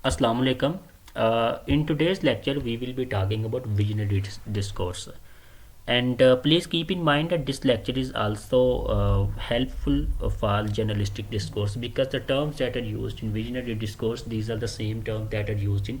Assalamu alaikum. In today's lecture, we will be talking about visionary discourse. And please keep in mind that this lecture is also helpful for journalistic discourse because the terms that are used in visionary discourse, these are the same terms that are used in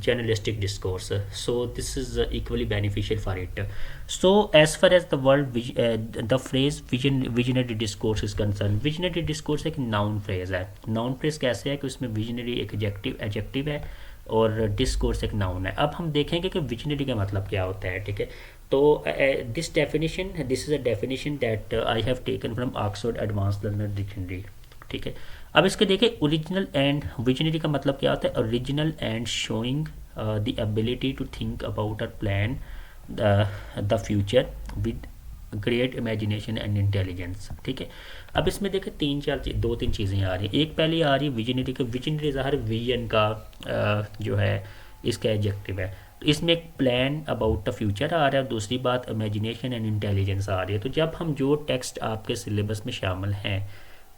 journalistic discourse. So this is equally beneficial for it. So as far as the phrase visionary discourse is concerned, visionary discourse एक noun phrase है. Noun phrase कैसे है कि उसमें visionary एक adjective है और discourse एक नाउन है. अब हम देखेंगे कि विजनरी का मतलब क्या होता है. ठीक है, तो this is a definition that I have taken from Oxford advance learner dictionary. ठीक है, अब इसके देखिए ओरिजिनल एंड विजनरी का मतलब क्या होता है. Original and showing the ability to think about a plan the future with great imagination and intelligence. ठीक है, अब इसमें देखें दो तीन चीज़ें आ रही हैं. एक पहले आ रही है विजनरी का. विजनरी ज़ाहिर विजन का जो है इसका एडजेक्टिव है. तो इसमें एक प्लान अबाउट द फ्यूचर आ रहा है. दूसरी बात इमेजिनेशन एंड इंटेलिजेंस आ रही है. तो जब हम जो टेक्स्ट आपके सिलेबस में शामिल हैं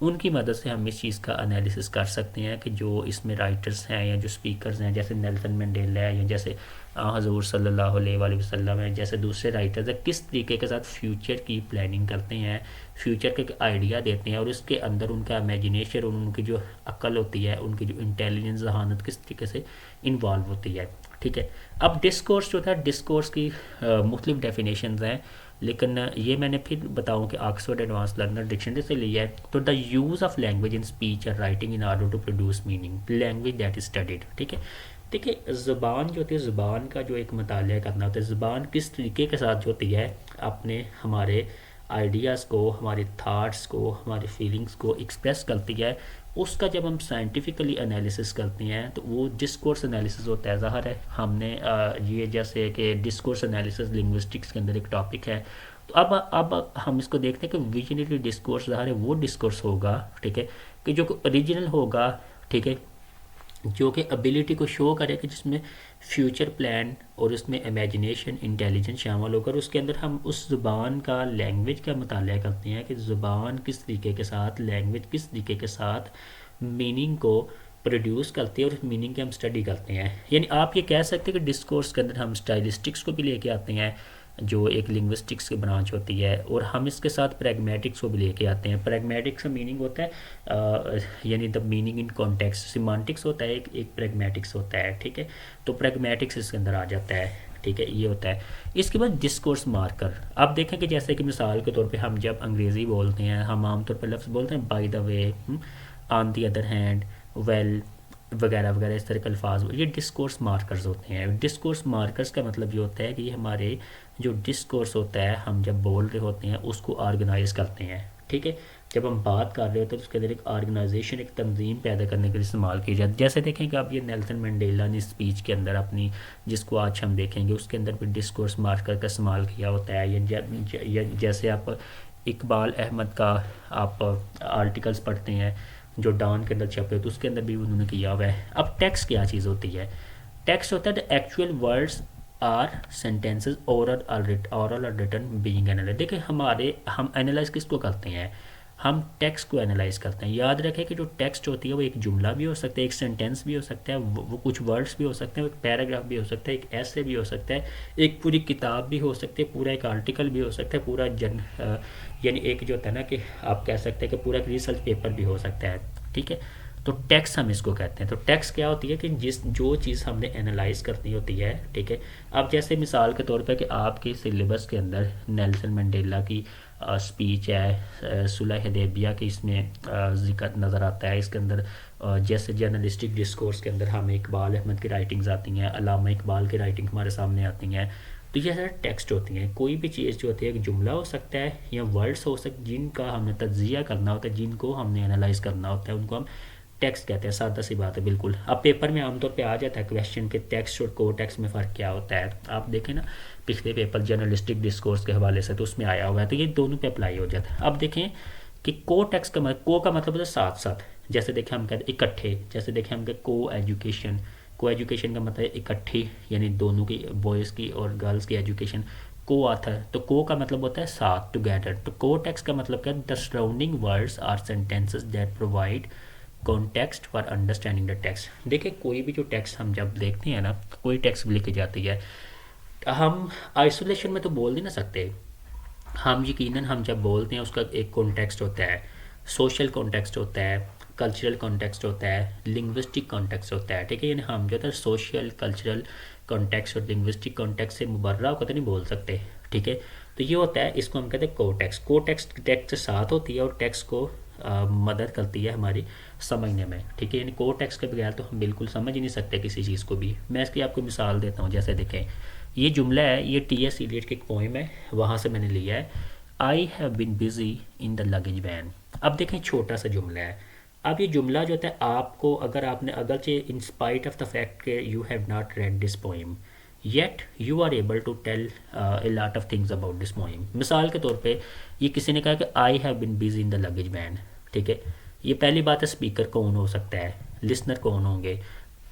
उनकी मदद से हम इस चीज़ का एनालिसिस कर सकते हैं कि जो इसमें राइटर्स हैं या जो स्पीकर्स हैं जैसे नेल्सन मंडेला है या जैसे हजूर सल्लल्लाहु अलैहि वसल्लम है, जैसे दूसरे राइटर्स हैं, किस तरीके के साथ फ्यूचर की प्लानिंग करते हैं, फ्यूचर के आइडिया देते हैं और उसके अंदर उनका इमेजिनेशन और उनकी जो अक्ल होती है, उनकी जो इंटेलिजेंस जहानत किस तरीके से इन्वॉल्व होती है. ठीक है, अब डिस्कोर्स जो था, डिस्कोर्स की मुख्तलिफ डेफिनेशन हैं, लेकिन ये मैंने फिर बताऊं कि ऑक्सफोर्ड एडवांस लर्नर डिक्शनरी से लिया है. तो the use of language in speech और writing in order to produce meaning, language that is studied. ठीक है, देखिए ज़ुबान जो होती है, ज़ुबान का जो एक मुताला करना होता है, ज़ुबान किस तरीके के साथ जो होती है अपने हमारे आइडियाज़ को, हमारे थाट्स को, हमारी फीलिंग्स को एक्सप्रेस करती है, उसका जब हम साइंटिफिकली एनालिसिस करते हैं तो वो डिस्कोर्स एनालिसिस होता है. ज़ाहिर है हमने ये जैसे कि डिस्कोर्स एनालिसिस लिंग्विस्टिक्स के अंदर एक टॉपिक है. तो अब हम इसको देखते हैं कि विजनरी डिस्कोर्स ज़ाहिर है वो डिस्कोर्स होगा. ठीक है, कि जो ओरिजिनल होगा. ठीक है, जो कि एबिलिटी को शो करे कि जिसमें फ्यूचर प्लान और उसमें इमेजिनेशन इंटेलिजेंस शामिल होकर उसके अंदर हम उस ज़ुबान का, लैंग्वेज का मुताला करते हैं कि ज़ुबान किस तरीके के साथ, लैंग्वेज किस तरीके के साथ मीनिंग को प्रोड्यूस करती है और उस मीनिंग की हम स्टडी करते हैं. यानी आप ये कह सकते हैं कि डिस्कोर्स के अंदर हम स्टाइलिस्टिक्स को भी लेके आते हैं जो एक लिंग्विस्टिक्स की ब्रांच होती है, और हम इसके साथ प्रैग्मेटिक्स को भी लेके आते हैं. प्रैग्मेटिक्स का मीनिंग होता है यानी द मीनिंग इन कॉन्टेक्स्ट. सिमांटिक्स होता है एक प्रैग्मेटिक्स होता है. ठीक है, तो प्रैग्मेटिक्स इसके अंदर आ जाता है. ठीक है, ये होता है. इसके बाद डिस्कोर्स मार्कर. आप देखें कि जैसे कि मिसाल के तौर पे हम जब अंग्रेज़ी बोलते हैं हम आमतौर पर लफ्ज़ बोलते हैं by the way, on the other hand, well वगैरह वगैरह, इस तरह के अल्फाज, ये डिस्कोर्स मार्कर्स होते हैं. डिस्कोर्स मार्कर्स का मतलब ये होता है कि ये हमारे जो डिस्कोर्स होता है हम जब बोल रहे होते हैं उसको ऑर्गेनाइज करते हैं. ठीक है, जब हम बात कर रहे होते हैं तो उसके अंदर एक ऑर्गेनाइजेशन, एक तंजीम पैदा करने के लिए इस्तेमाल की जाती है. जैसे देखें कि अब ये नेल्सन मंडेला ने स्पीच के अंदर अपनी, जिसको आज हम देखेंगे, उसके अंदर भी डिस्कोर्स मार्कर का इस्तेमाल किया होता है. या जैसे आप इकबाल अहमद का आप आर्टिकल्स पढ़ते हैं जो डॉन के अंदर छपे तो उसके अंदर भी उन्होंने किया हुआ है. अब टेक्स्ट क्या चीज़ होती है? टेक्स्ट होता है the actual words or sentences oral और रिटर्न बीइंग एनालाइज. देखिए हम एनालाइज किसको करते हैं? हम टेक्स्ट को एनालाइज करते हैं. याद रखें कि जो टेक्स्ट होती है वो एक जुमला भी हो सकता है, एक सेंटेंस भी हो सकता है, वो कुछ वर्ड्स भी हो सकते हैं, एक पैराग्राफ भी हो सकता है, एक ऐसे भी हो सकता है, एक पूरी किताब भी हो सकती है, पूरा एक आर्टिकल भी हो सकता है, पूरा यानी एक जो होता है ना कि आप कह सकते हैं कि पूरा एक रिसर्च पेपर भी हो सकता है. ठीक है, तो टेक्स्ट हम इसको कहते हैं. तो टेक्स्ट क्या होती है कि जो चीज़ हमने एनालाइज करनी होती है. ठीक है, अब जैसे मिसाल के तौर पे कि आपके सिलेबस के अंदर नेल्सन मंडेला की स्पीच है, सुलह हुदैबिया की इसमें जिक्र नज़र आता है. इसके अंदर जैसे जर्नलिस्टिक डिस्कोर्स के अंदर हमें इकबाल अहमद की राइटिंग्स आती हैं, अल्लामा इकबाल की राइटिंग हमारे सामने आती हैं. तो ये सारे टेक्स्ट होती हैं. कोई भी चीज़ जो होती है एक जुमला हो सकता है या वर्ड्स हो सकते जिनका हमने तज्जिया करना होता है, जिनको हमने एनालाइज करना होता है, उनको हम टेक्स्ट कहते हैं. सादा सी बात है बिल्कुल. अब पेपर में आमतौर पे आ जाता है क्वेश्चन के टेक्स्ट और को टेक्स्ट में फ़र्क क्या होता है. आप देखें ना पिछले पेपर जर्नलिस्टिक डिस्कोर्स के हवाले से तो उसमें आया हुआ है, तो ये दोनों पे अप्लाई हो जाता है. अब देखें कि को टेक्स्ट का मतलब, को का मतलब होता है साथ साथ. जैसे देखें हम कहते हैं इकट्ठे. जैसे देखें हम कहते को एजुकेशन का मतलब इकट्ठी, यानी दोनों की, बॉयज़ की और गर्ल्स की एजुकेशन. को आथर, तो को का मतलब होता है साथ, टुगेदर. तो को टेक्स्ट का मतलब क्या है? The surrounding words or sentences that provide context for understanding the text. देखिए कोई भी जो टेक्स्ट हम जब देखते हैं ना, कोई टेक्स्ट लिखी जाती है, हम आइसोलेशन में तो बोल नहीं ना सकते। हम यकीनन हम जब बोलते हैं उसका एक कॉन्टेक्स्ट होता है, सोशल कॉन्टेक्स्ट होता है, कल्चरल कॉन्टेक्स्ट होता है, लिंग्विस्टिक कॉन्टेक्स्ट होता है, ठीक है। यानी हम जो है सोशल कल्चरल कॉन्टेक्स्ट और लिंग्विस्टिक कॉन्टेक्स्ट से मुबर्रा होकर तो नहीं बोल सकते, ठीक है। तो ये होता है, इसको हम कहते हैं कोटेक्स्ट। कोटेक्स्ट टेक्स्ट के साथ होती है और टेक्स्ट को मदद करती है हमारी समझने में, ठीक है। यानी कोटेक्स्ट के बगैर तो हम बिल्कुल समझ ही नहीं सकते किसी चीज़ को भी। मैं इसकी आपको मिसाल देता हूँ। जैसे देखें, ये जुमला है, ये टी.एस. इलियट की एक पोइम है, वहाँ से मैंने लिया है। I have been busy in the luggage van. अब देखें छोटा सा जुमला है। अब ये जुमला जो होता है, आपको अगर आपने अगरचे in spite of the fact के you have not read this poem yet you are able to tell a lot of things about this poem. मिसाल के तौर पे ये किसी ने कहा कि I have been busy in the luggage van, ठीक है। ये पहली बात है, स्पीकर कौन हो सकता है, लिसनर कौन होंगे,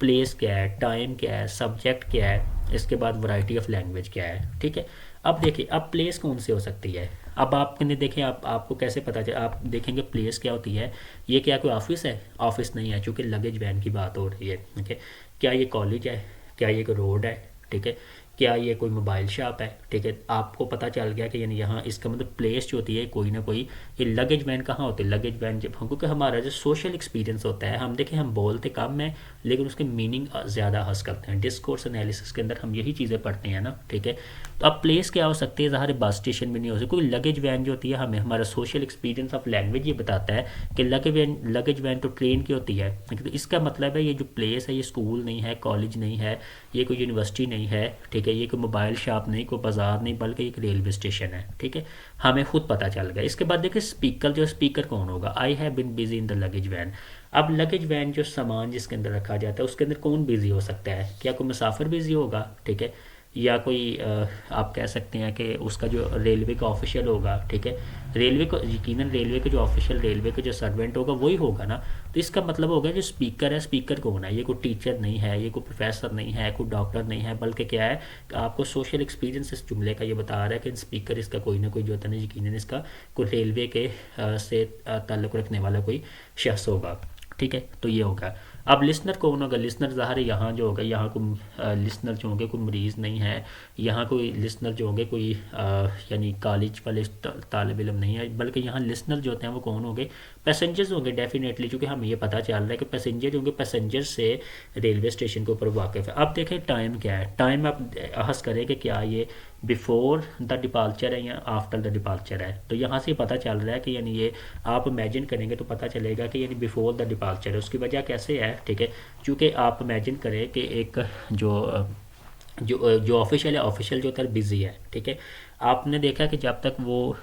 प्लेस क्या है, टाइम क्या है, सब्जेक्ट क्या है, इसके बाद वैरायटी ऑफ लैंग्वेज क्या है, ठीक है। अब देखिए, अब प्लेस कौन सी हो सकती है। अब आपने देखें, आपको कैसे पता चले, आप देखेंगे प्लेस क्या होती है। ये क्या कोई ऑफिस है? ऑफिस नहीं है, चूँकि लगेज वैन की बात हो रही है, ठीक है। क्या ये कॉलेज है? क्या ये कोई रोड है? ठीक है। क्या ये कोई मोबाइल शॉप है? ठीक है। आपको पता चल गया कि यानी यहाँ इसका मतलब प्लेस जो होती है कोई ना कोई। ये लगेज वैन कहाँ होती है? लगेज वैन जब हम, क्योंकि हमारा जो सोशल एक्सपीरियंस होता है, हम देखें हम बोलते कम है लेकिन उसके मीनिंग ज़्यादा हंस करते हैं। डिस्कोर्स एनालिसिस के अंदर हम यही चीज़ें पढ़ते हैं ना, ठीक है। तो अब प्लेस क्या हो सकती है? ज़ाहिर बस स्टेशन भी नहीं हो सकती। कोई लगेज वैन जो होती है, हमें हमारा सोशल एक्सपीरियंस ऑफ लैंग्वेज ये बताता है कि लगेज वैन तो ट्रेन की होती है। तो इसका मतलब है ये जो प्लेस है ये स्कूल नहीं है, कॉलेज नहीं है, ये कोई यूनिवर्सिटी नहीं है, ठीक है। ये कोई मोबाइल शॉप नहीं, कोई बाजार नहीं, बल्कि एक रेलवे स्टेशन है, ठीक है। हमें खुद पता चल गया। इसके बाद देखिए स्पीकर, जो स्पीकर कौन होगा? I have been busy in the luggage van. अब लगेज वैन जो सामान जिसके अंदर रखा जाता है उसके अंदर कौन बिजी हो सकता है? क्या कोई मुसाफिर बिजी होगा? ठीक है। या कोई आप कह सकते हैं कि उसका जो रेलवे का ऑफिशियल होगा, ठीक है। रेलवे को यकीनन रेलवे के जो ऑफिशियल रेलवे के जो सर्वेंट होगा वही होगा ना। तो इसका मतलब होगा जो स्पीकर है, स्पीकर कौन है? ये कोई टीचर नहीं है, ये कोई प्रोफेसर नहीं है, कोई डॉक्टर नहीं है, बल्कि क्या है, आपको सोशल एक्सपीरियंस इस जुमले का ये बता रहा है कि स्पीकर इसका कोई ना कोई जो होता है ना, यकीनन इसका कोई रेलवे के से ताल्लुक़ रखने वाला कोई शख्स होगा, ठीक है। तो ये होगा। अब लिसनर कौन होगा? लिसनर ज़ाहिर है यहाँ जो होगा, यहाँ कोई लिसनर जो होंगे कोई मरीज़ नहीं है, यहाँ कोई लिसनर जो होंगे कोई यानी कॉलेज वाले तालिब इल्म नहीं है, बल्कि यहाँ लिसनर जो होते हैं वो कौन होंगे? पैसेंजर्स होंगे डेफिनेटली, क्योंकि हमें ये पता चल रहा है कि पैसेंजर होंगे, पैसेंजर से रेलवे स्टेशन के ऊपर वाकिफ़ है। अब देखें टाइम क्या है। टाइम आप हंस करें कि क्या ये बिफोर द डिपार्चर है या आफ्टर द डिपार्चर है। तो यहाँ से पता चल रहा है कि यानी ये आप इमेजिन करेंगे तो पता चलेगा कि यानी बिफोर द डिपार्चर है। उसकी वजह कैसे है? ठीक है, क्योंकि आप इमेजिन करें कि एक जो ऑफिशियल है, ऑफिशियल जो होता है बिज़ी है, ठीक है। आपने देखा कि जब तक वो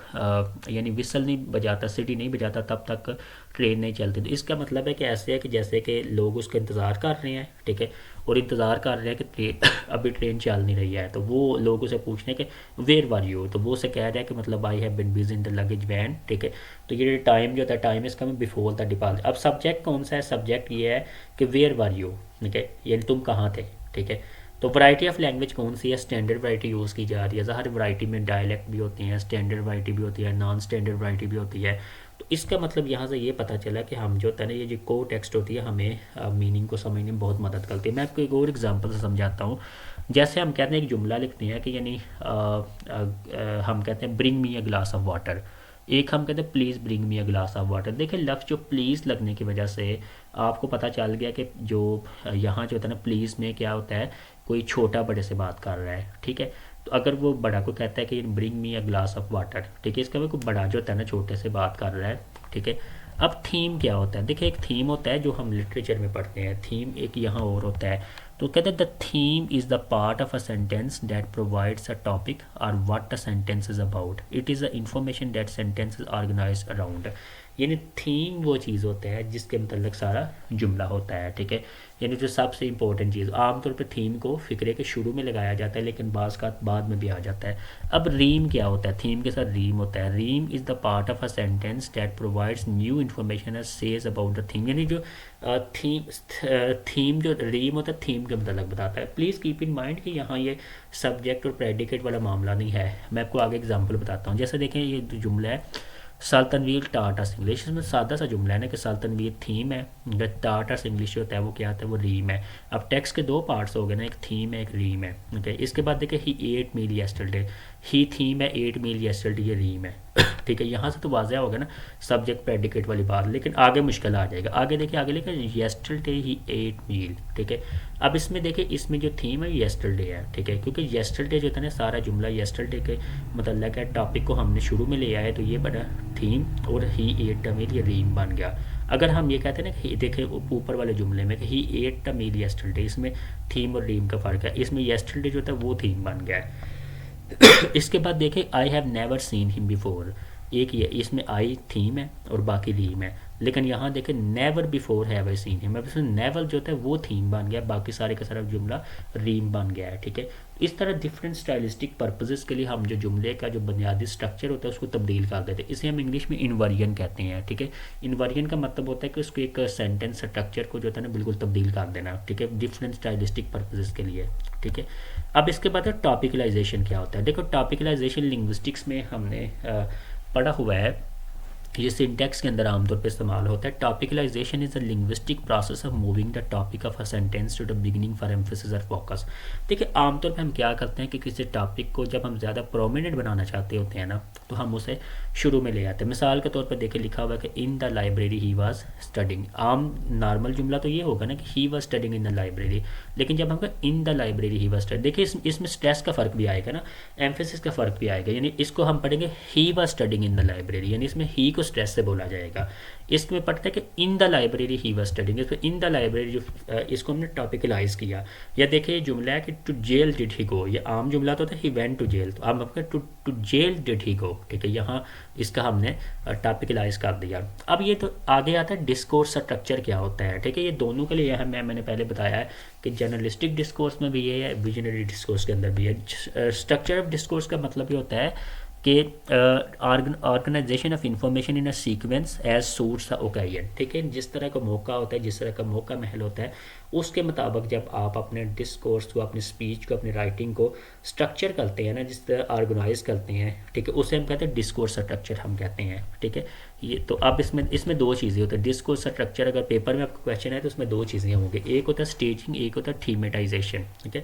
यानी विसल नहीं बजाता, सीटी नहीं बजाता, तब तक ट्रेन नहीं चलती। तो इसका मतलब है कि ऐसे है कि जैसे कि लोग उसका इंतज़ार कर रहे हैं, ठीक है, और इंतज़ार कर रहे हैं कि ट्रेन अभी ट्रेन चल नहीं रही है। तो वो लोग उसे पूछने के वेयर वर यू, तो वो उसे कह रहा है कि मतलब I have been busy in the luggage van, ठीक है। तो ये टाइम जो होता है, टाइम इसका में बिफोर द डिपार्चर। अब सब्जेक्ट कौन सा है? सब्जेक्ट ये है कि वेयर वर यू, ठीक है, यानी तुम कहाँ थे, ठीक है। तो वैरायटी ऑफ लैंग्वेज कौन सी है? स्टैंडर्ड वैरायटी यूज़ की जा रही है। हर वैरायटी में डायलेक्ट भी होती हैं, स्टैंडर्ड वैरायटी भी होती है, नॉन स्टैंडर्ड वैरायटी भी होती है। तो इसका मतलब यहाँ से ये पता चला कि हम जो होता है ना, ये जो को टेक्स्ट होती है हमें मीनिंग को समझने में बहुत मदद करती है। मैं आपको एक और एग्जांपल से समझाता हूँ। जैसे हम कहते हैं एक जुमला लिखते हैं कि यानी हम कहते हैं bring me a glass of water. एक हम कहते हैं please bring me a glass of water. देखिए लफ्ज़ जो प्लीज़ लगने की वजह से आपको पता चल गया कि जो यहाँ जो होता है ना, प्लीज़ में क्या होता है, कोई छोटा बड़े से बात कर रहा है, ठीक है। तो अगर वो बड़ा को कहता है कि bring me a glass of water, ठीक है, इसका कोई बड़ा जो होता है ना छोटे से बात कर रहा है, ठीक है। अब थीम क्या होता है? देखिए एक थीम होता है जो हम लिटरेचर में पढ़ते हैं, थीम एक यहाँ और होता है। तो कहते हैं the theme is the part of a sentence that provides a topic और what the sentence is about. It is the information that sentence is organised around. यानी थीम वो चीज़ होता है जिसके मतलब सारा जुमला होता है, ठीक है। यानी जो सबसे इंपॉर्टेंट चीज़, आमतौर पर थीम को फिक्रे के शुरू में लगाया जाता है लेकिन बाज़ का बाद में भी आ जाता है। अब रीम क्या होता है? थीम के साथ रीम होता है। Rheme is the part of a sentence that provides new information as says about the theme. यानी जो थीम जो रीम होता है थीम के मतलब बताता है। प्लीज़ कीप इन माइंड कि यहाँ ये सब्जेक्ट और प्रेडिकेट वाला मामला नहीं है। मैं आपको आगे एग्जाम्पल बताता हूँ। जैसे देखें ये जो जुमला है, साल्तनवीर टाटा इंग्लिश, इसमें सादा सा जुमला है ना कि साल्तनवीर थीम है, टाटा इंग्लिश जो होता है वो क्या आता है, वो रीम है। अब टेक्स्ट के दो पार्ट्स हो गए ना, एक थीम है एक रीम है। ओके, इसके बाद देखिए ही 8 मील येस्टरडे, ही थीम है, 8 मील येस्टरडे ये रीम है। ठीक है, यहाँ से तो वाजह होगा ना सब्जेक्ट प्रेडिकेट वाली बात, लेकिन आगे मुश्किल आ जाएगा। आगे देखिए, आगे लिखा है येस्टरडे ही 8 मील। ठीक है, अब इसमें देखिए इसमें जो थीम है येस्टरडे है। ठीक है, क्योंकि येस्टरडे जो था ना सारा जुमला येस्टरडे के मतलब है, टॉपिक को हमने शुरू में ले आया तो ये बड़ा थीम, और ही 8 मील ये रीम बन गया। अगर हम ये कहते हैं ना कि देखें ऊपर वाले जुमले में कि ही 8 मील येस्टरडे, इसमें थीम और रीम का फ़र्क है, इसमें येस्टरडे जो था वो थीम बन गया है। इसके बाद देखें I have never seen him before, एक ये इसमें आई थीम है और बाकी रीम है, लेकिन यहाँ देखें never before have I seen him, अब इसमें नेवर जो था वो थीम बन गया, बाकी सारे का सारा जुमला रीम बन गया है। ठीक है, इस तरह डिफरेंट स्टाइलिस्टिक पर्पजेस के लिए हम जो जुमले का जो बुनियादी स्ट्रक्चर होता है उसको तब्दील कर देते हैं, इसे हम इंग्लिश में इन्वर्जन कहते हैं। ठीक है, इन्वर्जन का मतलब होता है कि उसको एक सेंटेंस स्ट्रक्चर को जो होता है ना बिल्कुल तब्दील कर देना। ठीक है, डिफरेंट स्टाइलिस्टिक पर्पजेस के लिए। ठीक है, अब इसके बाद है टॉपिकलाइजेशन क्या होता है। देखो टॉपिकलाइजेशन लिंग्विस्टिक्स में हमने पढ़ा हुआ है, ये सिंटैक्स के अंदर आमतौर पर इस्तेमाल होता है। Topicalisation is a linguistic process of moving the topic of a sentence to the beginning for emphasis और फोकस। देखिए आमतौर पे हम क्या करते हैं कि किसी टॉपिक को जब हम ज़्यादा प्रोमिनेंट बनाना चाहते होते हैं ना, तो हम उसे शुरू में ले आते हैं। मिसाल के तौर पर देखिए लिखा हुआ है कि in the library he was studying, आम नॉर्मल जुमला तो ये होगा ना कि he was studying in the library, लेकिन जब हम in the library he was studying, देखिए इसमें स्ट्रेस का फ़र्क भी आएगा ना, एम्फेसिस का फ़र्क भी आएगा, यानी इसको हम पढ़ेंगे he was studying in the library, यानी इसमें ही को स्ट्रेस से बोला जाएगा। इसमें पढ़ते हैं कि in the library he was studying, इसमें इन द लाइब्रेरी जो इसको हमने टॉपिकलाइज किया। या देखिए जुमला है कि टू जेल डिड ही गो, ये आम जुमला तो था ही वेंट टू जेल, तो अब हम टू जेल डिड ही गो। ठीक है, यहाँ इसका हमने टॉपिकलाइज कर दिया। अब ये तो आगे आता है डिस्कोर्स स्ट्रक्चर क्या होता है। ठीक है, ये दोनों के लिए है, मैंने पहले बताया है कि जर्नलिस्टिक डिस्कोर्स में भी ये है, विजनरी डिस्कोर्स के अंदर भी है। स्ट्रक्चर ऑफ डिस्कोर्स का मतलब ये होता है कि organisation of information in a sequence as suits the occasion. ठीक है, जिस तरह का मौका होता है, जिस तरह का मौका महल होता है, उसके मुताबिक जब आप अपने डिस्कोर्स को, अपनी स्पीच को, अपनी राइटिंग को स्ट्रक्चर करते हैं ना, जिस तरह ऑर्गेनाइज करते हैं, ठीक है, उसे हम कहते हैं डिस्कोर्स स्ट्रक्चर हम कहते हैं। ठीक है, ये तो अब इसमें दो चीज़ें होती है। डिस्कोर्स स्ट्रक्चर अगर पेपर में आपका क्वेश्चन है तो उसमें दो चीज़ें होंगी, एक होता है स्टेजिंग, एक होता है थीमेटाइजेशन। ठीक है,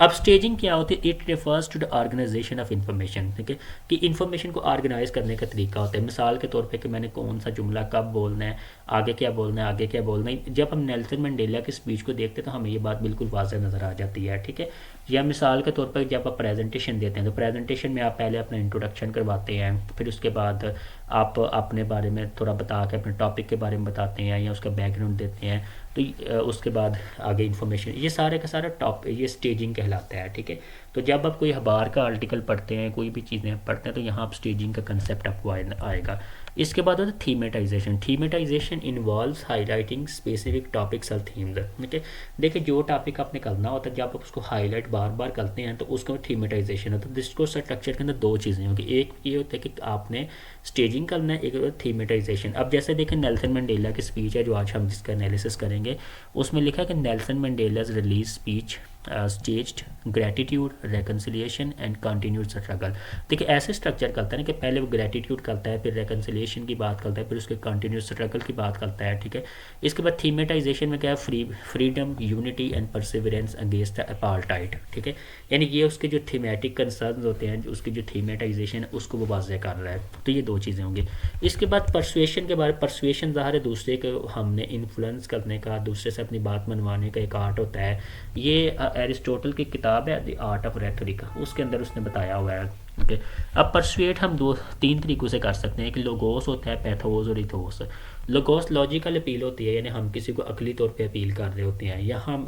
अब स्टेजिंग क्या होती है, it refers to the organisation of information. ठीक है, कि इंफॉर्मेशन को ऑर्गेनाइज करने का तरीका होता है। मिसाल के तौर पे कि मैंने कौन सा जुमला कब बोलना है, आगे क्या बोलना है, आगे क्या बोलना है। जब हम नेल्सन मंडेला की स्पीच को देखते हैं तो हमें ये बात बिल्कुल वाज़ह नज़र आ जाती है। ठीक है, या मिसाल के तौर पर जब आप प्रेजेंटेशन देते हैं तो प्रेजेंटेशन में आप पहले अपना इंट्रोडक्शन करवाते हैं, फिर उसके बाद आप अपने बारे में थोड़ा बता के अपने टॉपिक के बारे में बताते हैं या उसका बैकग्राउंड देते हैं, तो उसके बाद आगे इन्फॉर्मेशन, ये सारे का सारा ये स्टेजिंग कहलाता है। ठीक है, तो जब आप कोई अखबार का आर्टिकल पढ़ते हैं, कोई भी चीज़ें पढ़ते हैं, तो यहाँ आप स्टेजिंग का कंसेप्ट आपको आएगा। इसके बाद होता है थीमेटाइजेशन। थीमेटाइजेशन इन्वॉल्व्स हाईलाइटिंग स्पेसिफिक टॉपिक्स और थीम्स। ठीक है, देखिए जो टॉपिक आपने करना होता है, जब आप उसको हाईलाइट बार बार करते हैं तो उसको थीमेटाइजेशन होता है। डिस्कोर्स स्ट्रक्चर के अंदर दो चीज़ें होंगी, एक ये होता है कि आपने स्टेजिंग करना है, एक होता है थीमेटाइजेशन। अब जैसे देखें नेल्सन मंडेला की स्पीच है जो आज हम जिसका एनालिसिस करेंगे, उसमें लिखा है कि Nelson Mandela's release speech staged gratitude, reconciliation and continued struggle. देखिए ऐसे स्ट्रक्चर करता है ना कि पहले वो ग्रेटिट्यूड करता है, फिर रेकन्सिलिएशन की बात करता है, फिर उसके कंटिन्यूड स्ट्रगल की बात करता है। ठीक है, इसके बाद थीमेटाइजेशन में क्या है, freedom, unity and perseverance against the apartheid. ठीक है, यानी ये उसके जो थीमेटिक कंसर्न होते हैं, उसकी जो थीमेटाइजेशन है उसको वो वाज़ह कर रहा है। तो ये दो चीज़ें होंगी। इसके बाद परसुएशन के बारे में, परसुएशन ज़ाहिर है दूसरे को हमने इन्फ्लुएंस करने का, दूसरे से अपनी बात मनवाने का एक आर्ट होता है। ये एरिस्टोटल की किताब है द आर्ट ऑफ रेथोरिक, उसके अंदर उसने बताया हुआ है। ओके, अब परसुएट हम तीन तरीक़ों से कर सकते हैं कि लोगोस होता है, पैथोस और इथोस। लोगोस लॉजिकल अपील होती है, यानी हम किसी को अकली तौर पे अपील कर रहे होते हैं, या हम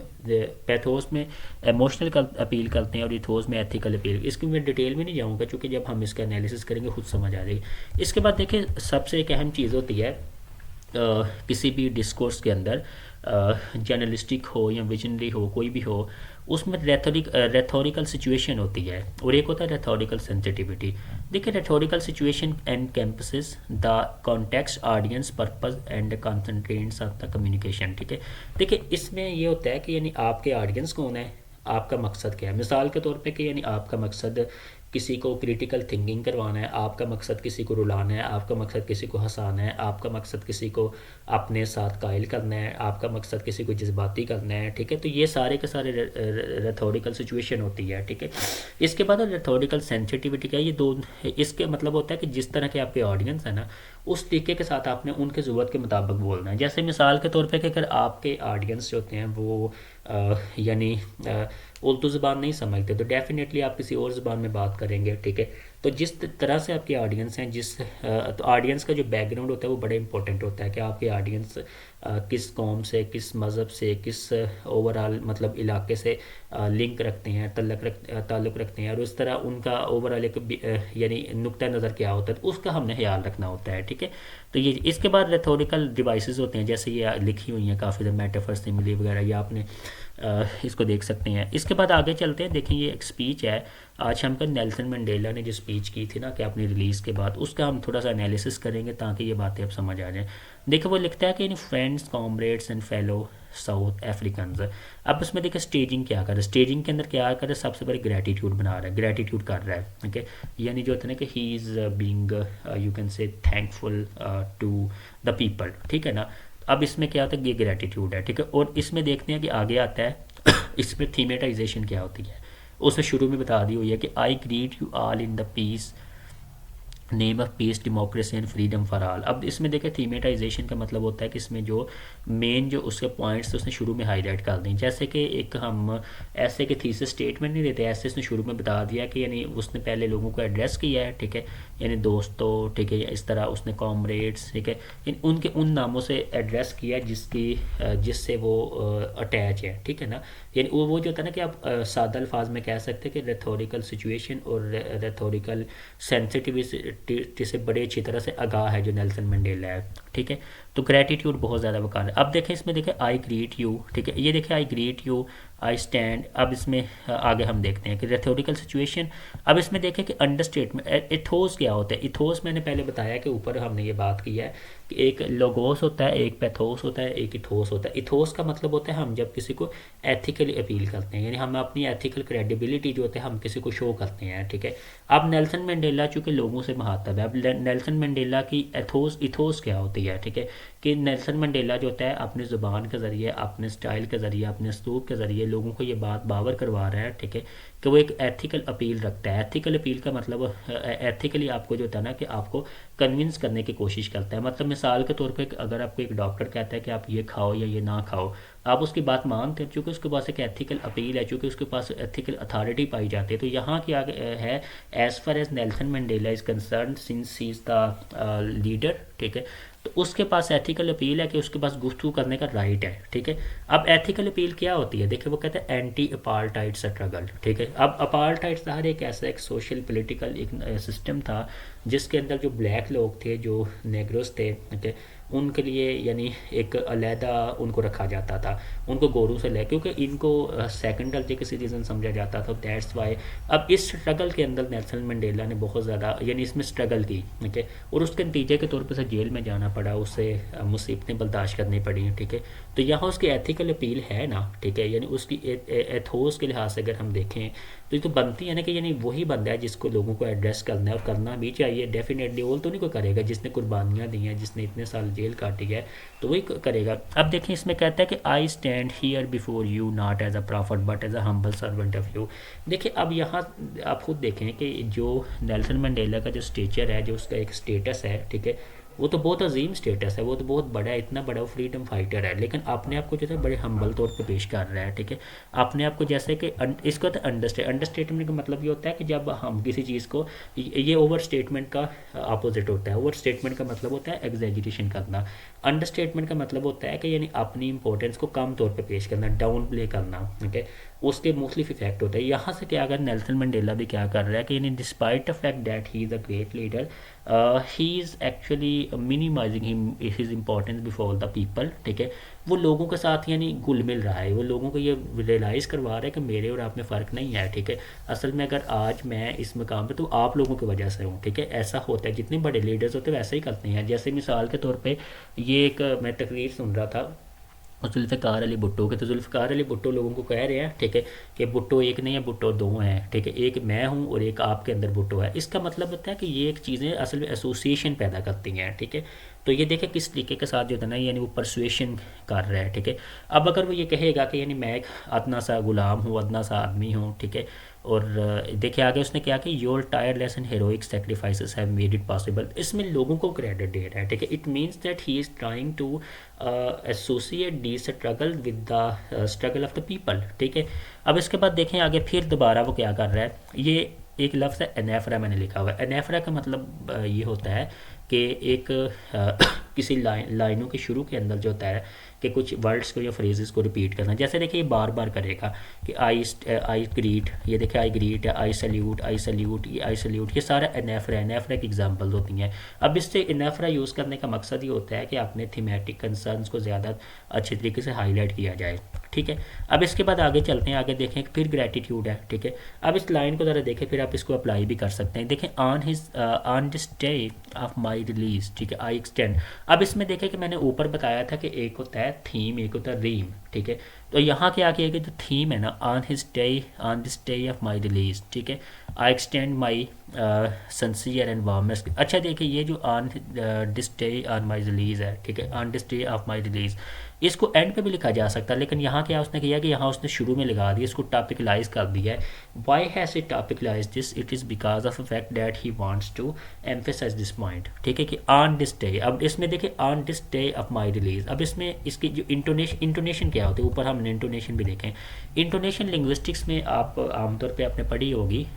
पैथोस में इमोशनल अपील करते हैं और इथोस में एथिकल अपील। इसकी मैं डिटेल में नहीं जाऊँगा क्योंकि जब हम इसका एनालिसिस करेंगे खुद समझ आ जाएगी। इसके बाद देखिए सबसे एक अहम चीज़ होती है किसी भी डिस्कोर्स के अंदर, जर्नलिस्टिक हो या विजनरी हो, कोई भी हो, उसमें रेथोरिकल सिचुएशन होती है और एक होता है रेथोरिकल सेंसिटिविटी। देखिए rhetorical situation encompasses the context, audience, purpose and constraints of the communication. ठीक है, देखिए इसमें ये होता है कि यानी आपके ऑडियंस कौन है, आपका मकसद क्या है। मिसाल के तौर पे कि यानी आपका मकसद किसी को क्रिटिकल थिंकिंग करवाना है, आपका मकसद किसी को रुलाना है, आपका मकसद किसी को हंसाना है, आपका मकसद किसी को अपने साथ कायल करना है, आपका मकसद किसी को जज्बाती करना है, ठीक है। तो ये सारे के सारे रेथोरिकल सिचुएशन होती है, ठीक है। इसके बाद रेथोरिकल सेंसिटिविटी का ये दो, इसके मतलब होता है कि जिस तरह के आपके ऑडियंस है ना, उस तरीके के साथ आपने उनके ज़रूरत के मुताबिक बोलना है। जैसे मिसाल के तौर पे कि अगर आपके ऑडियंस जो होते हैं वो यानी उर्दू ज़बान नहीं समझते, तो डेफ़िनेटली आप किसी और ज़बान में बात करेंगे, ठीक है। तो जिस तरह से आपके ऑडियंस हैं, तो ऑडियंस का जो बैकग्राउंड होता है वो बड़ा इंपॉर्टेंट होता है कि आपके ऑडियंस किस कौम से, किस मज़हब से, किस ओवरऑल मतलब इलाके से लिंक रखते हैं, ताल्लुक़ रखते हैं, और उस तरह उनका ओवरऑल एक यानी नुक्ता नज़र क्या होता है, तो उसका हमने ख्याल रखना होता है, ठीक है। तो ये इसके बाद रेथोरिकल डिवाइसेस होते हैं, जैसे ये लिखी हुई हैं काफ़ी ज़्यादा मेटाफर, सिमिली वगैरह, ये आपने इसको देख सकते हैं। इसके बाद आगे चलते हैं, देखें ये एक स्पीच है आज हम पर नेल्सन मंडेला ने जो स्पीच की थी ना कि अपनी रिलीज़ के बाद, उसका हम थोड़ा सा एनालिसिस करेंगे ताकि ये बातें अब समझ आ जाएं। देखो वो लिखता है कि इन friends, comrades and fellow South Africans. अब उसमें देखिए स्टेजिंग क्या कर रहा है, स्टेजिंग के अंदर क्या कर रहा है, सबसे पहले ग्रेटिट्यूड बना रहा है, ग्रेटिट्यूड कर रहा है, ओके। यानी जो होता है ना कि he is being you can say thankful to the people, ठीक है ना। अब इसमें क्या होता है, ये ग्रेटिट्यूड है, ठीक है। और इसमें देखते हैं कि आगे आता है इसमें थीमेटाइजेशन क्या होती है, उसे शुरू में बता दी हुई है कि I greet you all in the peace name of peace, democracy and freedom for all. अब इसमें देखें थीमेटाइजेशन का मतलब होता है कि इसमें जो मेन जो उसके पॉइंट्स उसने शुरू में हाईलाइट कर दें, जैसे कि एक हम ऐसे के थीसिस स्टेटमेंट नहीं देते, ऐसे उसने शुरू में बता दिया कि यानी उसने पहले लोगों को एड्रेस किया है, ठीक है, यानी दोस्तों, ठीक है, इस तरह उसने कॉमरेड्स, ठीक है, उनके उन नामों से एड्रेस किया जिससे वो अटैच है, ठीक है ना। यानी वो जो होता है ना कि आप सादा अल्फाज में कह सकते हैं कि रेथोरिकल सिचुएशन और रेथोरिकल सेंसिटिविटी से बड़े अच्छी तरह से आगाह है जो नेल्सन मंडेला है, ठीक है। तो ग्रेटिट्यूड बहुत ज़्यादा वकार है। अब देखें इसमें देखें आई ग्रीट यू, ठीक है, ये देखें आई ग्रीट यू, आई स्टैंड। अब इसमें आगे हम देखते हैं कि रेथोरिकल सिचुएशन। अब इसमें देखें कि अंडरस्टेटमेंट, इथोस क्या होता है। इथोस मैंने पहले बताया कि ऊपर हमने ये बात की है कि एक लोगोस होता है, एक पैथोस होता है, एक इथोस होता है। इथोस का मतलब होता है हम जब किसी को एथिकली अपील करते हैं, यानी हम अपनी एथिकल क्रेडिबिलिटी जो होता है हम किसी को शो करते हैं, ठीक है। अब नेल्सन मंडेला चूँकि लोगों से मुखातब है, अब नेल्सन मंडेला की इथोस क्या होती है, ठीक है, कि नेल्सन मंडेला जो होता है अपनी ज़ुबान के ज़रिए, अपने स्टाइल के ज़रिए, अपने उसलूब के ज़रिए लोगों को ये बात बावर करवा रहा है, ठीक है, कि वो एक एथिकल अपील रखता है। एथिकल अपील का मतलब एथिकली आपको जो होता है ना कि आपको कन्विंस करने की कोशिश करता है। मतलब मिसाल के तौर पे अगर आपको एक डॉक्टर कहता है कि आप ये खाओ या ये ना खाओ, आप उसकी बात मानते हैं चूँकि उसके पास एक एथिकल अपील है, चूँकि उसके पास एथिकल अथॉरिटी पाई जाती है। तो यहाँ क्या है, as far as Nelson Mandela is concerned, since he is the leader, ठीक है, तो उसके पास एथिकल अपील है कि उसके पास गुफ्तगू करने का राइट है, ठीक है। अब एथिकल अपील क्या होती है, देखिए वो कहते हैं एंटी अपार्टाइड स्ट्रगल, ठीक है। अब अपार्टाइड शहर एक ऐसा एक सोशल पॉलिटिकल एक सिस्टम था जिसके अंदर जो ब्लैक लोग थे, जो नेग्रोस थे, ठीक है, उनके लिए यानी एक अलहदा उनको रखा जाता था, उनको गोरों से ले, क्योंकि इनको सेकंड दर्जे के सिटीज़न समझा जाता था, दैट्स वाई। अब इस स्ट्रगल के अंदर नेल्सन मंडेला ने बहुत ज़्यादा यानी इसमें स्ट्रगल की, ठीक है, और उसके नतीजे के तौर पर उसे जेल में जाना पड़ा, उसे मुसीबतें बर्दाश्त करनी पड़ी, ठीक है। तो यहाँ उसकी एथिकल अपील है ना, ठीक है, यानी उसकी एथोस के लिहाज से अगर हम देखें तो ये तो बनती है ना कि यानी वही बंदा है जिसको लोगों को एड्रेस करना है, और करना भी चाहिए डेफिनेटली। वो तो नहीं कोई करेगा जिसने कुर्बानियाँ दी हैं, जिसने इतने साल जेल काटी है, तो वही करेगा। अब देखिए इसमें कहता है कि I stand here before you not as a prophet but as a humble servant of you. देखिए अब यहाँ आप खुद देखें कि जो नेल्सन मंडेला का जो स्टेचर है, जो उसका एक स्टेटस है, ठीक है, वो तो बहुत अजीम स्टेटस है, वो तो बहुत बड़ा है, इतना बड़ा फ्रीडम फाइटर है, लेकिन अपने आप को जो है बड़े हम्बल तौर पे पेश कर रहा है, ठीक है। अपने आप को जैसे कि इसको तो अंडरस्टेटमेंट का मतलब ये होता है कि जब हम किसी चीज़ को, ये ओवर स्टेटमेंट का अपोजिट होता है। ओवर स्टेटमेंट का मतलब होता है एग्जैजरेशन करना, अंडरस्टेटमेंट का मतलब होता है कि यानी अपनी इंपॉर्टेंस को कम तौर पर पेश करना, डाउन प्ले करना, ठीक है। उसके मुख्तलिफ इफेक्ट होता है। यहाँ से क्या अगर नेल्सन मंडेला भी क्या कर रहा है कि यानी despite the fact that he is a great leader, he is actually minimising his importance before the people, ठीक है। वो लोगों के साथ यानी घुल मिल रहा है, वो लोगों को ये रियलाइज़ करवा रहा है कि मेरे और आप में फ़र्क नहीं है, ठीक है। असल में अगर आज मैं इस मकाम पे तो आप लोगों की वजह से हूँ, ठीक है। ऐसा होता है, जितने बड़े लीडर्स होते हैं वैसे ही करते हैं। जैसे मिसाल के तौर पे ये एक मैं तकरीर सुन रहा था और जुल्फ़िकार अली भुट्टो के, तो जुल्फ़िकार अली भुट्टो लोगों को कह रहे हैं, ठीक है, कि भुट्टो एक नहीं है, भुट्टो दो हैं, ठीक है, एक मैं हूँ और एक आपके अंदर भुट्टो है। इसका मतलब होता है कि ये एक चीज़ें असल में एसोसिएशन पैदा करती हैं, ठीक है। तो ये देखें किस तरीके के साथ जो होता है ना, यानी वो परसुएशन कर रहा है, ठीक है। अब अगर वो ये कहेगा कि यानी मैं एक अदना सा गुलाम हूँ, अदना सा आदमी हूँ, ठीक है, और देखिए आगे उसने क्या कि your tireless and heroic sacrifices have made it possible, इसमें लोगों को क्रेडिट दे रहा है, ठीक है। It means that he is trying to associate the struggle with the struggle of the people, ठीक है। अब इसके बाद देखें आगे फिर दोबारा वो क्या कर रहा है, ये एक लफ्ज़ है एनेफ्रा, मैंने लिखा हुआ है। एनेफ्रा का मतलब ये होता है कि एक किसी लाइनों के शुरू के अंदर जो होता है कि कुछ वर्ड्स को या फ्रेजेस को रिपीट करना। जैसे देखिए ये बार बार करेगा कि आई ग्रीट, ये देखिए आई ग्रीट है, आई सल्यूट, ये आई सल्यूट, ये सारा एनेफ्रा की एग्जांपल्स होती हैं। अब इससे एनेफ्रा यूज़ करने का मकसद ये होता है कि आपने थीमेटिक कंसर्न्स को ज़्यादा अच्छे तरीके से हाईलाइट किया जाए, ठीक है। अब इसके बाद आगे चलते हैं, आगे देखें फिर ग्रेटिट्यूड है, ठीक है। अब इस लाइन को ज़रा देखें, फिर आप इसको अप्लाई भी कर सकते हैं। देखें on this day of my release, ठीक है, आई एक्सटेंड। अब इसमें देखें कि मैंने ऊपर बताया था कि एक होता है थीम, एक होता है रीम, ठीक है। तो यहाँ क्या किया कि जो थीम है ना, on this day of my release, ठीक है, I extend my sincere and warmest. अच्छा देखिए ये जो on this day on my release है, ठीक है, on this day of my release, इसको एंड पे भी लिखा जा सकता है, लेकिन यहाँ क्या उसने किया कि यहाँ उसने शुरू में लगा दिया, इसको टॉपिकलाइज कर दिया है। Why has it topicalize this, it is because of the fact that he wants to emphasize this point, ठीक है, कि ऑन दिस डे। अब इसमें देखिए on this day of my release, अब इसमें इसकी जो इंटोनेशन क्या होती है, ऊपर हमने इंटोनेशन भी देखें। इंटोनेशन लिंग्विस्टिक्स में आप आमतौर पर आपने पढ़ी होगी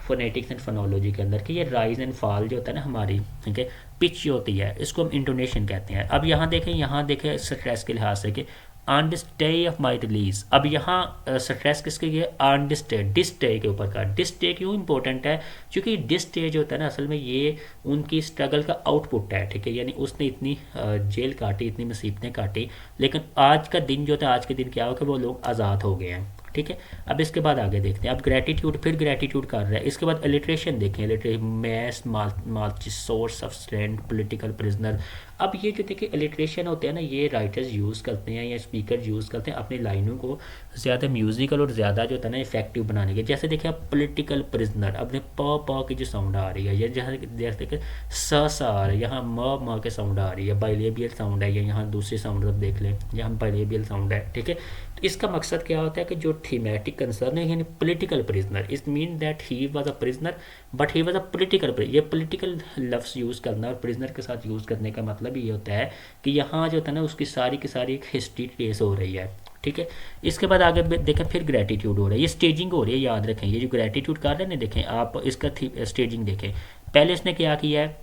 फोनेटिक्स एंड फोनोलॉजी के अंदर कि ये राइज एंड फॉल जो होता है ना हमारी, ठीक है, पिच जो होती है, इसको हम इंटोनेशन कहते हैं। अब यहाँ देखें स्ट्रेस के लिहाज से कि on this day of my release, अब यहाँ स्ट्रेस किसके लिए, ऑन डिस डे के ऊपर का। डिस डे क्यों इंपॉर्टेंट है, क्योंकि डिस डे जो होता है ना असल में ये उनकी स्ट्रगल का आउटपुट है, ठीक है। यानी उसने इतनी जेल काटी, इतनी मुसीबतें काटी, लेकिन आज का दिन जो था, आज के दिन क्या हो कि वो लोग आज़ाद हो गए हैं, ठीक है। अब इसके बाद आगे देखते हैं, अब ग्रेटिट्यूड, फिर ग्रेटिट्यूड कर रहा है। इसके बाद एलिट्रेशन देखें, एलिट्रेशन मैस माल्चिस source of strength political prisoner. अब ये जो देखिए एलिट्रेशन होते हैं ना, ये राइटर्स यूज़ करते हैं या स्पीकर यूज़ करते हैं अपनी लाइनों को ज़्यादा म्यूज़िकल और ज़्यादा जो होता है ना इफेक्टिव बनाने के। जैसे देखिए आप पॉलिटिकल प्रिजनर, अपने प की जो साउंड आ रही है, या जैसे देखिए स आ रहा है, यहाँ म के साउंड आ रही है, बाइलेबियल साउंड है, या यहाँ दूसरी साउंड आप देख लें, यहाँ बाइलेबियल साउंड है, ठीक है। तो इसका मकसद क्या होता है कि जो थीमेटिक कंसर्न है, यानी political prisoner, it mean that he was a prisoner but he was a political, ये पॉलिटिकल लफ्ज़ यूज़ करना और प्रिजनर के साथ यूज़ करने का मतलब ये होता है कि यहाँ जो होता है ना उसकी सारी की सारी एक हिस्ट्री ट्रेस हो रही है, ठीक है। इसके बाद आगे देखें फिर ग्रेटिट्यूड हो रहा है, ये स्टेजिंग हो रही है, याद रखें ये जो ग्रेटिट्यूड कर रहे हैं ना, देखें आप इसका स्टेजिंग देखें। पहले इसने क्या किया है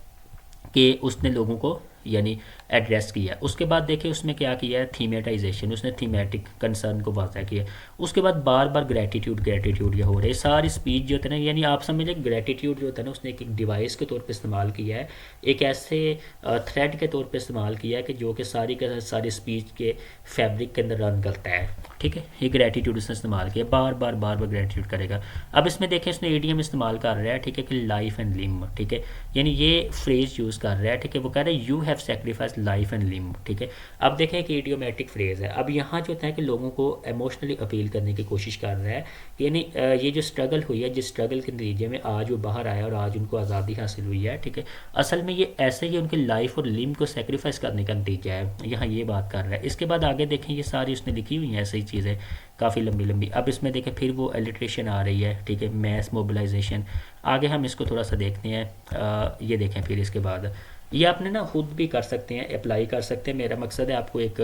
कि उसने लोगों को यानी एड्रेस किया, उसके बाद देखिए उसने क्या किया है, थीमेटाइजेशन, उसने थीमेटिक कंसर्न को वाज़ा किया। उसके बाद बार बार ग्रेटिट्यूड ये हो रहा है, सारी स्पीच जो होता है ना, यानी आप समझ लें ग्रेटिट्यूड जो होता है ना उसने एक डिवाइस के तौर पे इस्तेमाल किया है, एक ऐसे थ्रेड के तौर पे इस्तेमाल किया है कि जो कि सारी का सारी स्पीच के फैब्रिक के अंदर रन करता है, ठीक है। ये ग्रेटिट्यूड उसने इस्तेमाल किया, बार बार ग्रेटिट्यूड करेगा। अब इसमें देखें इसने ईडीएम इस्तेमाल कर रहा है, ठीक है, कि लाइफ एंड लिम, ठीक है, यानी ये फ्रेज यूज़ कर रहा है, ठीक है। वो कह रहा है you have sacrifice life and limb, ठीक है। अब देखें कि इडियोमेटिक फ्रेज है, अब यहाँ जो होता है कि लोगों को इमोशनली अपील करने की कोशिश कर रहा है, यानी ये जो स्ट्रगल हुई है, जिस स्ट्रगल के नतीजे में आज वो बाहर आया और आज उनको आज़ादी हासिल हुई है, ठीक है, असल में ये ऐसे ही उनकी लाइफ और लिम को सेक्रीफाइस करने का नतीजा है, यहाँ ये बात कर रहा है। इसके बाद आगे देखें ये सारी उसने लिखी हुई हैं ऐसी चीज़ें काफ़ी लंबी लंबी। अब इसमें देखें फिर वो एलिट्रेशन आ रही है, ठीक है, मैस मोबिलाइजेशन। आगे हम इसको थोड़ा सा देखते हैं, ये देखें फिर इसके बाद ये आपने ना खुद भी कर सकते हैं, अप्लाई कर सकते हैं, मेरा मकसद है आपको एक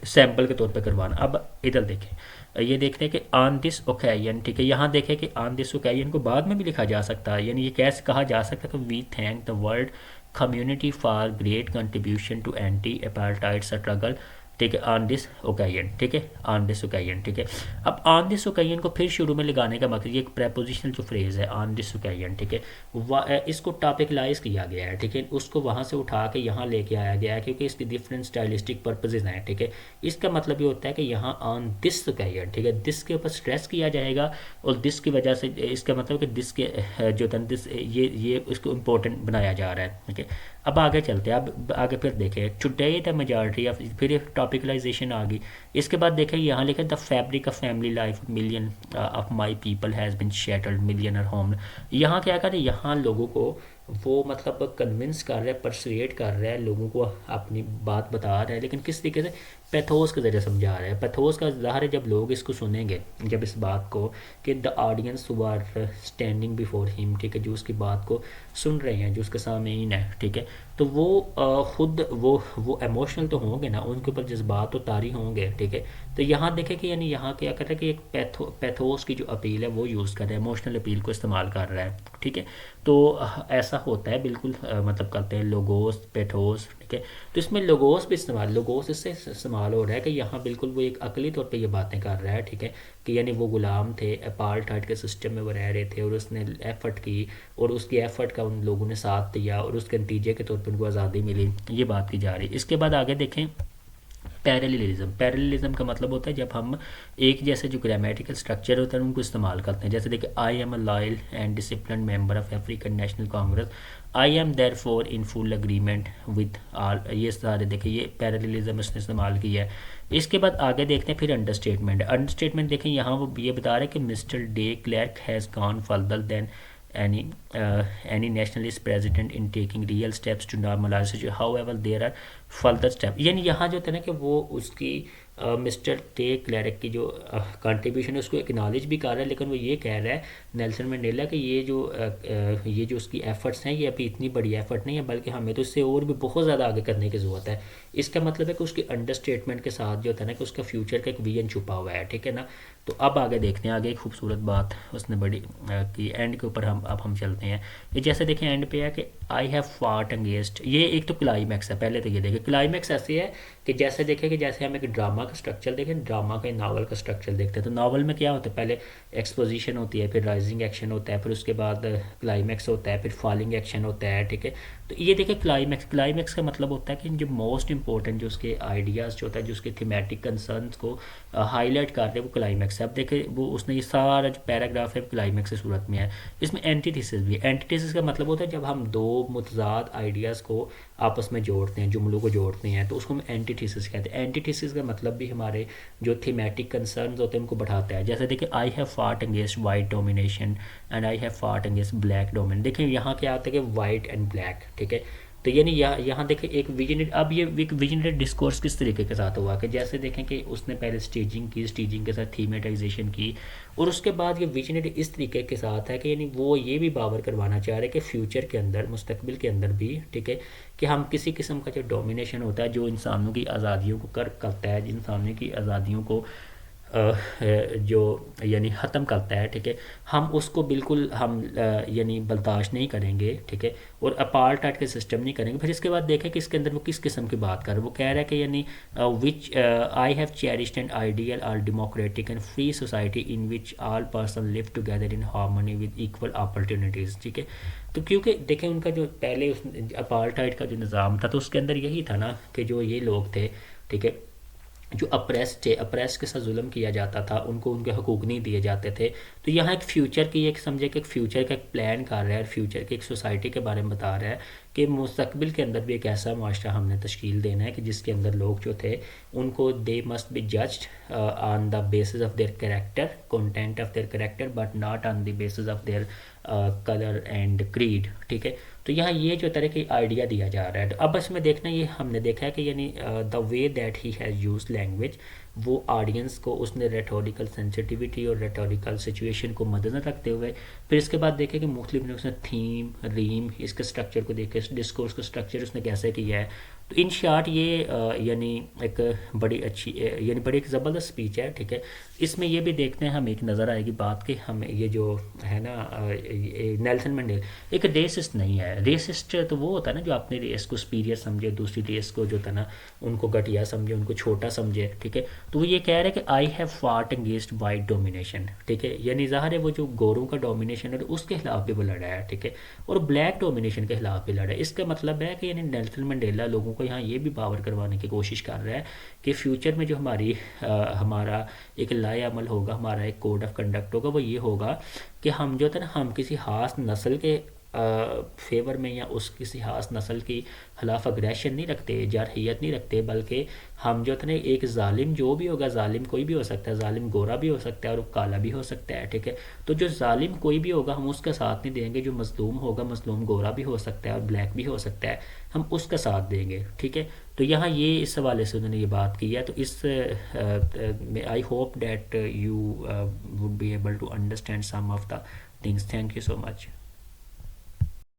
सैम्पल के तौर पे करवाना। अब इधर देखें, ये देखते हैं कि ऑन दिस ओकेजन, ठीक है, यहाँ देखें कि ऑन दिस ओकेजन को बाद में भी लिखा जा सकता है, यानी ये कैसे कहा जा सकता है कि we thank the world community for great contribution to anti apartheid struggle, ठीक है, ऑन दिस ओकेजन, ठीक है, ऑन दिस ओकेजन, ठीक है। अब ऑन दिस ओकेजन को फिर शुरू में लगाने का मकसद, ये एक प्रेपोजिशनल जो फ्रेज है ऑन दिस ओकेजन, ठीक है, इसको टॉपिकलाइज किया गया है, ठीक है, उसको वहाँ से उठा के यहाँ लेके आया गया है क्योंकि इसकी डिफरेंट स्टाइलिस्टिक पर्पजेज हैं, ठीक है। इसका मतलब ये होता है कि यहाँ ऑन दिस ओकेजन, ठीक है, दिस के ऊपर स्ट्रेस किया जाएगा और दिस की वजह से इसका मतलब कि दिस के जो दिस ये इसको इम्पोर्टेंट बनाया जा रहा है, ठीक है। अब आगे चलते हैं, अब आगे फिर देखें टुडे द मेजॉरिटी ऑफ, फिर टॉपिकलाइजेशन आ गई। इसके बाद देखें यहाँ लिखा the fabric of family life million of my people has been shattered million are home. यहाँ क्या कर रहे हैं, यहाँ लोगों को वो मतलब कन्विंस कर रहा है, परसुएट कर रहा है, लोगों को अपनी बात बता रहा है, लेकिन किस तरीके से, पैथोस के ज़रिए समझा रहा है। पैथोस का ज़ाहिर है जब लोग इसको सुनेंगे, जब इस बात को कि the audience who are standing before him, ठीक है, जो उसकी बात को सुन रहे हैं, जो उसके सामने इन है, ठीक है, तो वो खुद वो इमोशनल तो होंगे ना, उनके ऊपर जज्बात तो तारी होंगे, ठीक है। तो यहाँ देखें कि यानी यहाँ क्या कर रहा है कि एक पैथोस की जो अपील है वो यूज़ कर रहा है, इमोशनल अपील को इस्तेमाल कर रहा है, ठीक है। तो ऐसा होता है बिल्कुल, मतलब करते हैं लोगोस पैथोस, ठीक है। तो इसमें लोगोस भी इस्तेमाल, लोगोस इससे इस्तेमाल हो रहा है कि यहाँ बिल्कुल वो एक अकली तौर पे ये बातें कर रहा है, ठीक है, कि यानी वो गुलाम थे, अपार्टहाइड के सिस्टम में वो रह रहे थे, और उसने एफ़र्ट की और उसकी एफ़र्ट का उन लोगों ने साथ दिया और उसके नतीजे के तौर पर उनको आज़ादी मिली, ये बात की जा रही है। इसके बाद आगे देखें पैरेललिज्म। पैरेललिज्म का मतलब होता है जब हम एक जैसे जो ग्रामेटिकल स्ट्रक्चर होता है उनको इस्तेमाल करते हैं। जैसे देखिए, I am a loyal and discipline member of African National Congress, I am therefore in full agreement with all, ये सारे देखिए ये पैरेललिज्म इसने इस्तेमाल किया है। इसके बाद आगे देखते हैं फिर अंडरस्टेटमेंट। अंडरस्टेटमेंट देखें, यहाँ वो ये बता रहे हैं कि Mister de Klerk has gone further than any nationalist president in taking real steps to normalize it. However, there are further steps. यानी यहाँ जो है ना कि वो उसकी मिस्टर टे क्लैरिक की जो कंट्रीब्यूशन है उसको एक्नॉलेज भी कर रहा है, लेकिन वो ये कह रहा है नेल्सन मंडेला कि ये जो उसकी एफर्ट्स हैं ये अभी इतनी बड़ी एफर्ट नहीं है, बल्कि हमें तो इससे और भी बहुत ज़्यादा आगे करने की ज़रूरत है। इसका मतलब है कि उसकी अंडरस्टेटमेंट के साथ जो होता है ना कि उसका फ्यूचर का एक विजन छुपा हुआ है, ठीक है ना। तो अब आगे देखते हैं, आगे एक खूबसूरत बात उसने बड़ी की एंड के ऊपर हम चलते हैं। ये जैसे देखें एंड पे है कि आई हैव फाट अगेंस्ट, ये एक तो क्लाइमैक्स है। पहले तो ये देखें क्लाइमैक्स ऐसे है कि जैसे देखें कि जैसे हम एक ड्रामा का स्ट्रक्चर देखें, ड्रामा का नावल का स्ट्रक्चर देखते हैं, तो नावल में क्या होता है, पहले एक्सपोजिशन होती है, फिर राइजिंग एक्शन होता है, फिर उसके बाद क्लाइमैक्स होता है, फिर फॉलिंग एक्शन होता है, ठीक है। तो ये देखें क्लाइमैक्स का मतलब होता है कि जो मोस्ट इंपॉर्टेंट जो उसके आइडियाज़ जो होता है, जो उसके थीमेटिक कंसर्न्स को हाईलाइट कर रहे हैं, वो क्लाइमैक्स है। अब देखें वो उसने ये सारा जो पैराग्राफ है क्लाइमैक्स की सूरत में है। इसमें एंटीथेसिस भी है। एंटीथेसिस का मतलब होता है जब हम दो मुतजाद आइडियाज़ को आपस में जोड़ते हैं, जुमलों को जोड़ते हैं, तो उसको हम एंटीथेसिस कहते हैं। एंटीथेसिस का मतलब भी हमारे जो थीमेटिक कंसर्न्स होते हैं उनको बढ़ाता है। जैसे देखिए, आई हैव फाट against white domination and I have फाट अगेंस्ट ब्लैक डोमिनेशन। देखिए यहाँ क्या आता है कि वाइट एंड ब्लैक, ठीक है। तो यानी यहाँ देखें एक विजनरी, अब ये एक विजनरी डिस्कोर्स किस तरीके के साथ हुआ कि जैसे देखें कि उसने पहले स्टेजिंग की, स्टेजिंग के साथ थीमेटाइजेशन की, और उसके बाद ये विजनरी इस तरीके के साथ है कि यानी वो ये भी बावर करवाना चाह रहे हैं कि फ्यूचर के अंदर, मुस्तकबिल के अंदर भी, ठीक है, कि हम किसी किस्म का जो डोमिनेशन होता है, जो इंसानों की आज़ादियों को कर्क करता है, इंसानों की आज़ादियों को जो यानी ख़त्म करता है, ठीक है, हम उसको बिल्कुल हम यानी बर्दाश्त नहीं करेंगे, ठीक है, और अपार्टहाइड के सिस्टम नहीं करेंगे। फिर इसके बाद देखें कि इसके अंदर वो किस किस्म की बात कर रहे हैं। वो कह रहा है कि यानी which I have cherished an ideal are democratic and free society in which all person live together in harmony with equal opportunities, ठीक है। तो क्योंकि देखें उनका जो पहले उस अपार्टहाइड का जो निज़ाम था, तो उसके अंदर यही था ना कि जो ये लोग थे, ठीक है, जो अप्रेस थे, अप्रेस के साथ जुल्म किया जाता था, उनको उनके हकूक़ नहीं दिए जाते थे। तो यहाँ एक फ़्यूचर की एक समझे कि एक फ़्यूचर का एक प्लान कर रहा है, फ्यूचर की एक सोसाइटी के बारे में बता रहा है कि मुस्तकबिल के अंदर भी एक ऐसा माशरा हमने तश्कील देना है कि जिसके अंदर लोग जो थे उनको they must be judged on the basis of their character, content of their character, but not on the basis of their colour and creed, ठीक है। तो यहाँ ये जो तरह की आइडिया दिया जा रहा है। तो अब इसमें देखना ये हमने देखा है कि यानी the way that he has use language, वो ऑडियंस को उसने रेटोरिकल सेंसिटिविटी और रेटोरिकल सिचुएशन को मद्देनजर रखते हुए, फिर इसके बाद देखें कि मुख्तलिफ ने उसने थीम, रीम, इसके स्ट्रक्चर को देखे, डिस्कोर्स का स्ट्रक्चर उसने कैसे किया है। तो इन शार्ट ये यानी एक बड़ी अच्छी यानी बड़ी एक ज़बरदस्त स्पीच है, ठीक है। इसमें ये भी देखते हैं हम, एक नज़र आएगी बात कि हम ये जो है ना नेल्सन मंडेला एक रेसिस्ट नहीं है। रेसिस्ट तो वो होता है ना जो अपनी रेस को सुपीरियर समझे, दूसरी रेस को जो था ना उनको घटिया समझे, उनको छोटा समझे, ठीक है। तो वो ये कह रहे हैं कि आई हैव फाट अगेंस्ट वाइट डोमिनेशन, ठीक है, यानी ज़ाहिर है वो जो गोरों का डोमिनेशन है उसके खिलाफ भी वो लड़ा है, ठीक है, और ब्लैक डोमिनेशन के खिलाफ भी लड़ा है। इसका मतलब है कि यानी नेल्सन मंडेला लोगों को यहाँ ये भी पावर करवाने की कोशिश कर रहा है कि फ्यूचर में जो हमारा एक लाए अमल होगा, हमारा एक कोड ऑफ कंडक्ट होगा, वो ये होगा कि हम जो था ना हम किसी खास नस्ल के फेवर में या उस किसी खास नस्ल की खिलाफ अग्रेशन नहीं रखते, जारहियत नहीं रखते, बल्कि हम जो थे एक ज़ालिम जो भी होगा, ज़ालिम कोई भी हो सकता है, ज़ालिम गोरा भी हो सकता है और काला भी हो सकता है, ठीक है। तो जो ज़ालिम कोई भी होगा हम उसका साथ नहीं देंगे, जो मज़लूम होगा, मज़लूम गोरा भी हो सकता है और ब्लैक भी हो सकता है, हम उसका साथ देंगे, ठीक है। तो यहाँ ये इस हवाले से उन्होंने ये बात की है। तो इस में I hope that you would be able to understand some of the things. Thank you so much.